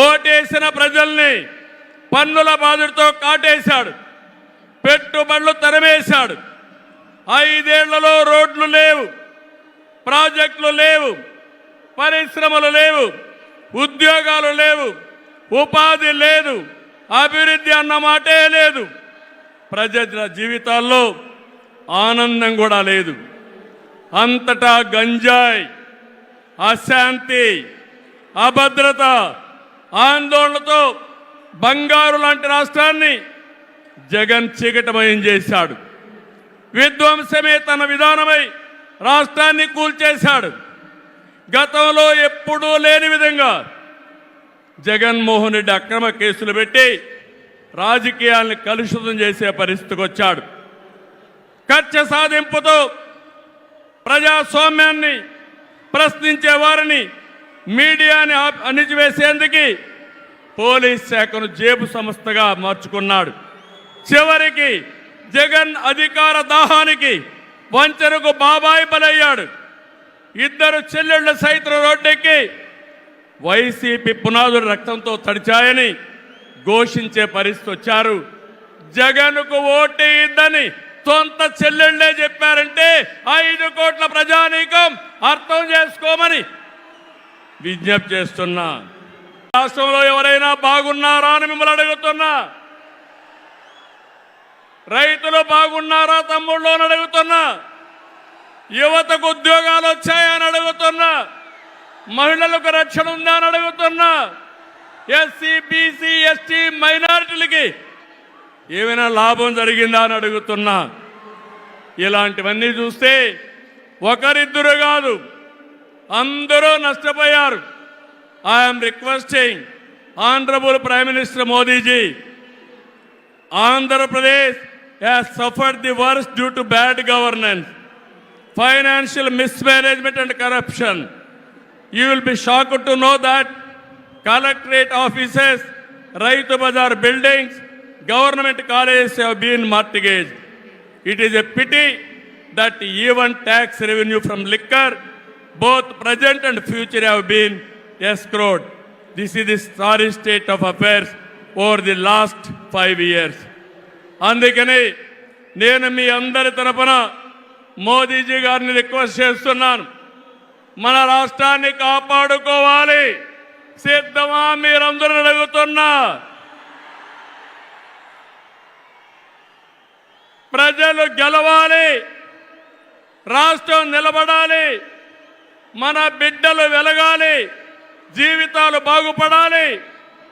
ఓటేసిన ప్రజల్ని పన్నుల బాధతో కాటేశాడు, పెట్టుబడులు తరిమేశాడు. 5 ఏళ్లలో రోడ్లు లేవు, ప్రాజెక్టులు లేవు, పరిశ్రమలు లేవు, ఉద్యోగాలు లేవు, ఉపాధి లేదు, అభివృద్ధి అన్న మాటే లేదు. ప్రజల జీవితాల్లో ఆనందం కూడా లేదు. అంతటా గంజాయి, అశాంతి, అభద్రత, ఆందోళనతో బంగారు లాంటి రాష్ట్రాన్ని జగన్ చీకటమయం చేశాడు. విధ్వంసమే తన విధానమై రాష్ట్రాన్ని కూల్చేశాడు. గతంలో ఎప్పుడూ లేని విధంగా జగన్మోహన్ రెడ్డి అక్రమ కేసులు పెట్టి రాజకీయాలను కలుషితం చేసే పరిస్థితికి వచ్చాడు. కక్ష సాధింపుతో ప్రజాస్వామ్యాన్ని ప్రశ్నించే వారిని, మీడియాని అణిచివేసేందుకు పోలీస్ శాఖను జేబు సంస్థగా మార్చుకున్నాడు. చివరికి జగన్ అధికార దాహానికి, వంచనకు బాబాయి బలయ్యాడు. 2 చెల్లెళ్ల సైతం రోడ్డెక్కి వైసీపీ పునాదులు రక్తంతో తడిచాయని ఘోషించే పరిస్థితి వచ్చారు. జగన్కు ఓటేయద్దని సొంత చెల్లెళ్లే చెప్పారంటే 5 కోట్ల ప్రజానీకం అర్థం చేసుకోమని విజ్ఞప్తి చేస్తున్నా. రాష్ట్రంలో ఎవరైనా బాగున్నారా అని మిమ్మల్ని అడుగుతున్నా. రైతులు బాగున్నారా తమ్ముళ్ళు అని అడుగుతున్నా. యువతకు ఉద్యోగాలు వచ్చాయని అడుగుతున్నా. మహిళలకు రక్షణ ఉందా అని అడుగుతున్నా. ఎస్సీ, బీసీ, ఎస్టీ, మైనారిటీలకి ఏమైనా లాభం జరిగిందా అని అడుగుతున్నా. ఇలాంటివన్నీ చూస్తే ఒకరిద్దరు కాదు, అందరూ నష్టపోయారు. I am requesting honourable prime minister Modiji, Andhra Pradesh has suffered the worst due to bad governance, financial mismanagement and corruption. You will be shocked to know that collectorate offices, Raitu Bazar buildings, government colleges have been mortgaged. It is a pity that even tax revenue from liquor, both present and future, have been escrowed. This is the sorry state of affairs over the last 5 years. అందుకని నేను మీ అందరి తరపున మోదీజీ గారిని request చేస్తున్నాను. మన రాష్ట్రాన్ని కాపాడుకోవాలి. సిద్ధమా మీరందరూ అడుగుతున్నా. ప్రజలు గెలవాలి, రాష్ట్రం నిలబడాలి, మన బిడ్డలు వెలగాలి, జీవితాలు బాగుపడాలి.